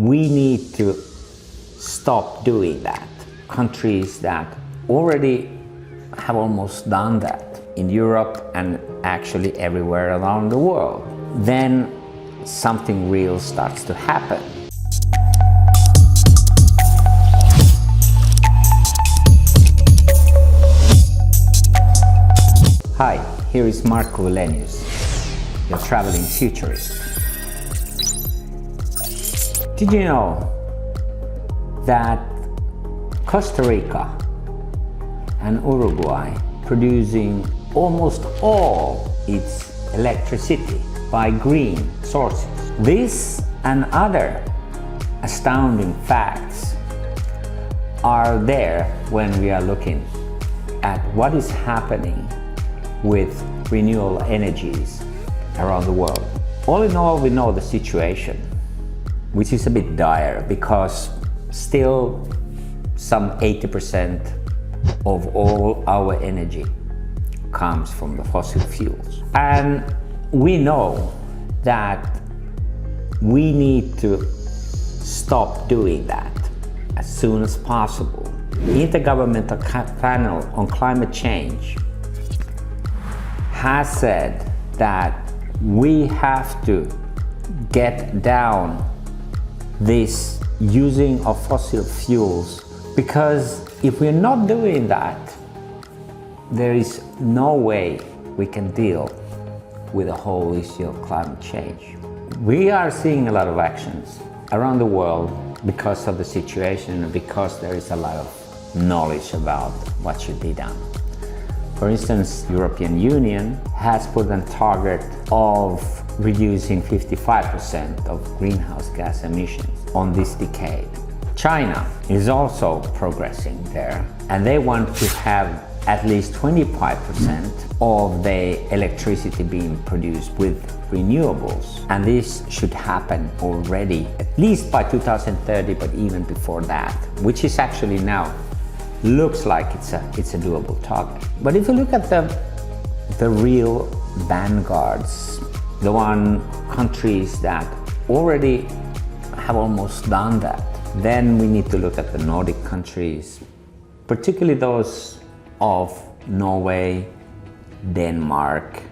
we need to stop doing that. Countries that already have almost done that in Europe and actually everywhere around the world, then something real starts to happen. Hi, here is Markku Wilenius, your traveling futurist. Did you know that Costa Rica and Uruguay producing almost all its electricity by green sources? This and other astounding facts are there when we are looking at what is happening with renewable energies around the world. All in all, we know the situation, which is a bit dire because still some 80% of all our energy comes from the fossil fuels. And we know that we need to stop doing that as soon as possible. The Intergovernmental Panel on Climate Change has said that we have to get down this using of fossil fuels, because if we're not doing that, there is no way we can deal with the whole issue of climate change. We are seeing a lot of actions around the world because of the situation and because there is a lot of knowledge about what should be done. For instance, European Union has put a target of reducing 55% of greenhouse gas emissions on this decade. China is also progressing there, and they want to have at least 25% of the electricity being produced with renewables. And this should happen already, at least by 2030, but even before that, which is actually now looks like it's a doable target. But if you look at the real vanguards, the countries that already have almost done that, then we need to look at the Nordic countries, particularly those of Norway, Denmark,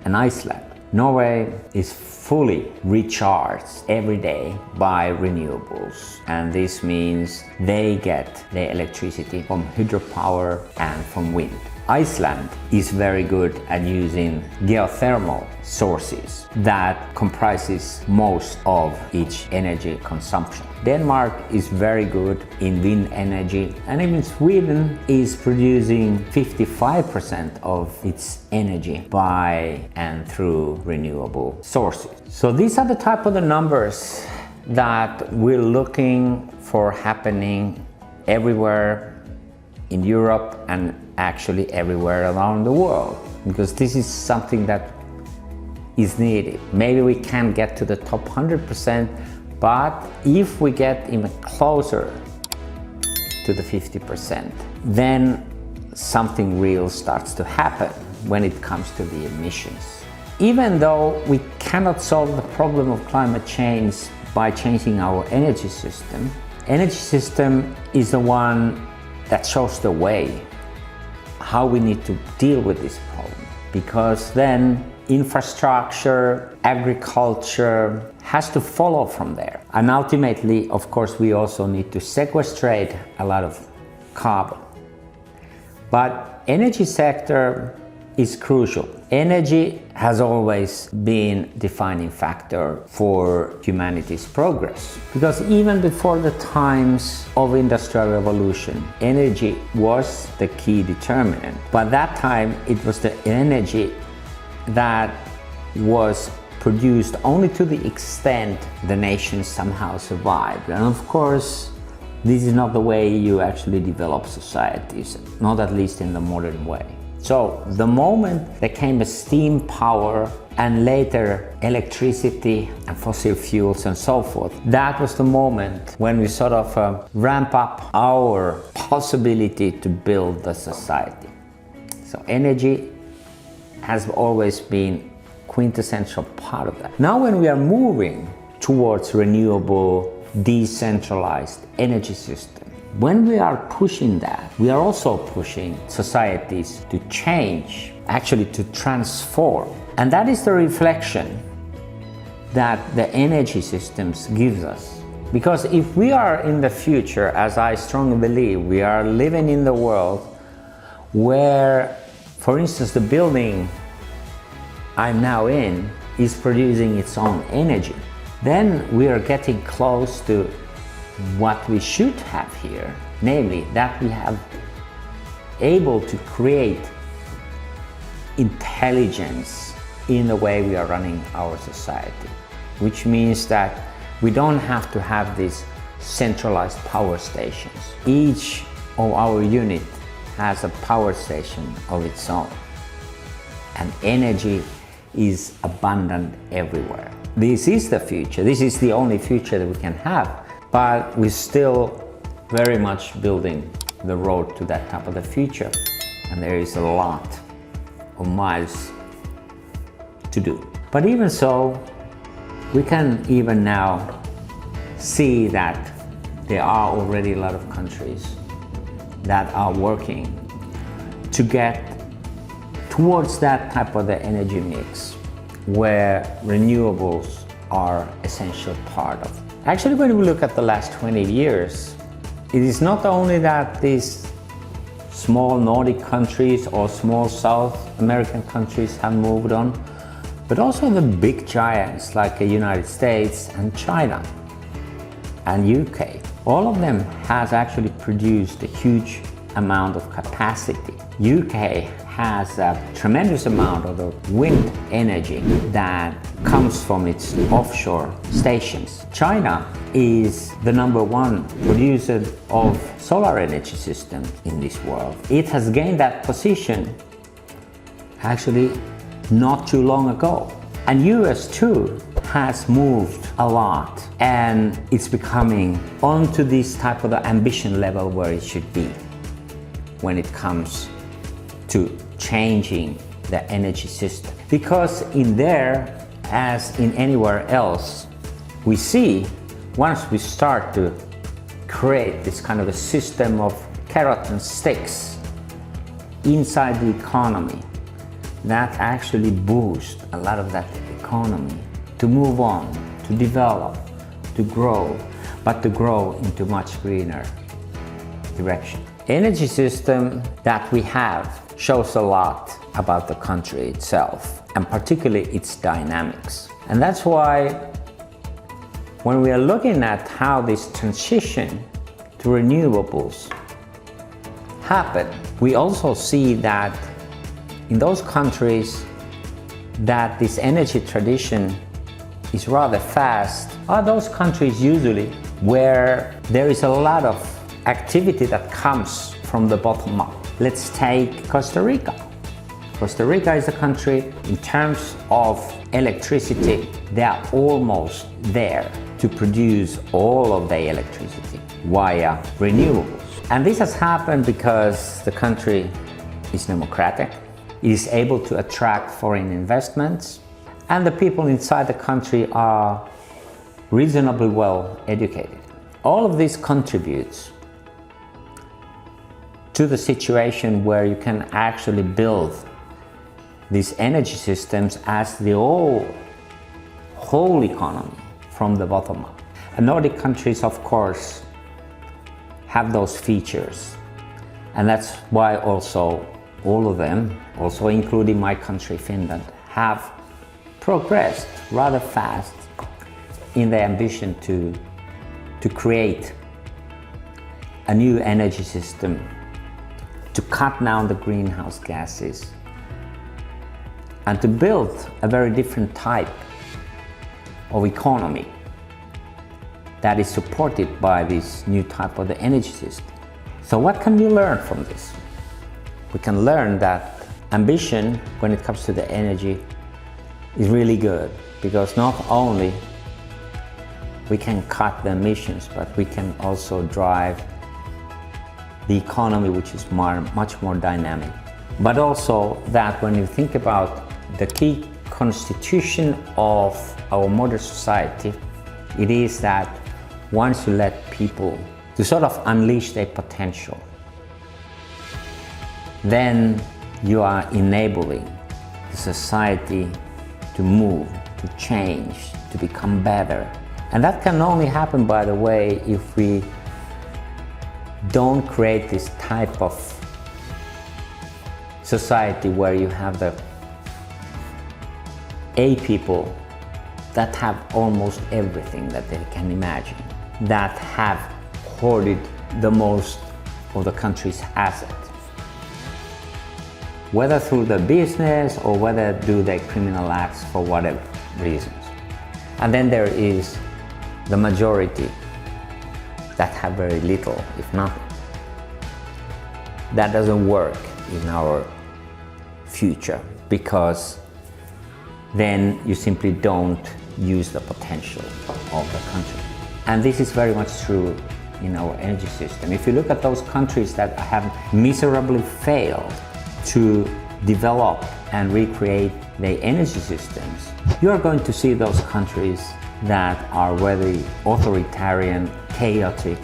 and Iceland. Norway is fully recharged every day by renewables, and this means they get their electricity from hydropower and from wind. Iceland is very good at using geothermal sources that comprises most of each energy consumption. Denmark is very good in wind energy, and even Sweden is producing 55% of its energy by and through renewable sources. So these are the type of the numbers that we're looking for happening everywhere in Europe and actually everywhere around the world, because this is something that is needed. Maybe we can't get to the top 100%, but if we get even closer to the 50%, then something real starts to happen when it comes to the emissions. Even though we cannot solve the problem of climate change by changing our energy system is the one that shows the way how we need to deal with this problem, because then infrastructure, agriculture has to follow from there. And ultimately, of course, we also need to sequestrate a lot of carbon. But energy sector is crucial. Energy has always been defining factor for humanity's progress, because even before the times of industrial revolution, energy was the key determinant. By that time, it was the energy that was produced only to the extent the nation somehow survived. And of course, this is not the way you actually develop societies, not at least in the modern way. So the moment there came a steam power and later electricity and fossil fuels and so forth, that was the moment when we sort of ramp up our possibility to build the society. So energy has always been quintessential part of that. Now when we are moving towards renewable decentralized energy system. When we are pushing that, we are also pushing societies to change, actually to transform. And that is the reflection that the energy systems gives us. Because if we are in the future, as I strongly believe, we are living in the world where, for instance, the building I'm now in is producing its own energy, then we are getting close to what we should have here, namely that we have able to create intelligence in the way we are running our society, which means that we don't have to have these centralized power stations. Each of our unit has a power station of its own, and energy is abundant everywhere. This is the future. This is the only future that we can have, but we're still very much building the road to that type of the future, and there is a lot of miles to do. But even so, we can even now see that there are already a lot of countries that are working to get towards that type of the energy mix where renewables are essential part of. Actually, when we look at the last 20 years, it is not only that these small Nordic countries or small South American countries have moved on, but also the big giants like the United States and China and UK. All of them has actually produced a huge amount of capacity. UK has a tremendous amount of the wind energy that comes from its offshore stations. China is the #1 producer of solar energy system in this world. It has gained that position actually not too long ago. And US too has moved a lot, and it's becoming onto this type of the ambition level where it should be when it comes to changing the energy system. Because in there, as in anywhere else, we see once we start to create this kind of a system of carrot and sticks inside the economy, that actually boosts a lot of that economy to move on, to develop, to grow, but to grow into much greener direction. Energy system that we have shows a lot about the country itself, and particularly its dynamics. And that's why when we are looking at how this transition to renewables happen, we also see that in those countries that this energy tradition is rather fast are those countries usually where there is a lot of activity that comes from the bottom up. Let's take Costa Rica. Costa Rica is a country in terms of electricity, they are almost there to produce all of their electricity via renewables. And this has happened because the country is democratic, it is able to attract foreign investments, and the people inside the country are reasonably well educated. All of this contributes to the situation where you can actually build these energy systems as the whole economy from the bottom up. And Nordic countries, of course, have those features. And that's why also all of them, also including my country, Finland, have progressed rather fast in their ambition to create a new energy system, to cut down the greenhouse gases, and to build a very different type of economy that is supported by this new type of the energy system. So what can we learn from this? We can learn that ambition when it comes to the energy is really good, because not only we can cut the emissions, but we can also drive the economy, which is much more dynamic. But also that when you think about the key constitution of our modern society, it is that once you let people to sort of unleash their potential, then you are enabling the society to move, to change, to become better. And that can only happen, by the way, if we don't create this type of society where you have the people that have almost everything that they can imagine, that have hoarded the most of the country's assets, whether through the business or whether do their criminal acts for whatever reasons. And then there is the majority that have very little, if nothing. That doesn't work in our future, because then you simply don't use the potential of the country. And this is very much true in our energy system. If you look at those countries that have miserably failed to develop and recreate their energy systems, you are going to see those countries that are very authoritarian, chaotic,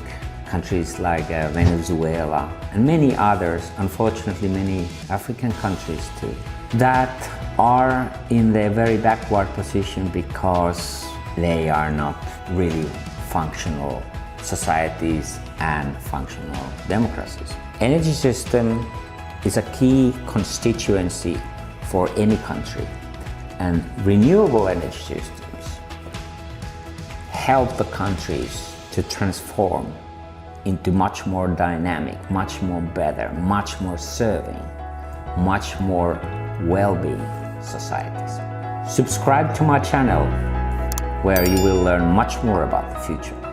countries like Venezuela and many others, unfortunately many African countries too, that are in their very backward position because they are not really functional societies and functional democracies. Energy system is a key constituency for any country, and renewable energy systems help the countries to transform into much more dynamic, much more better, much more serving, much more well-being societies. Subscribe to my channel where you will learn much more about the future.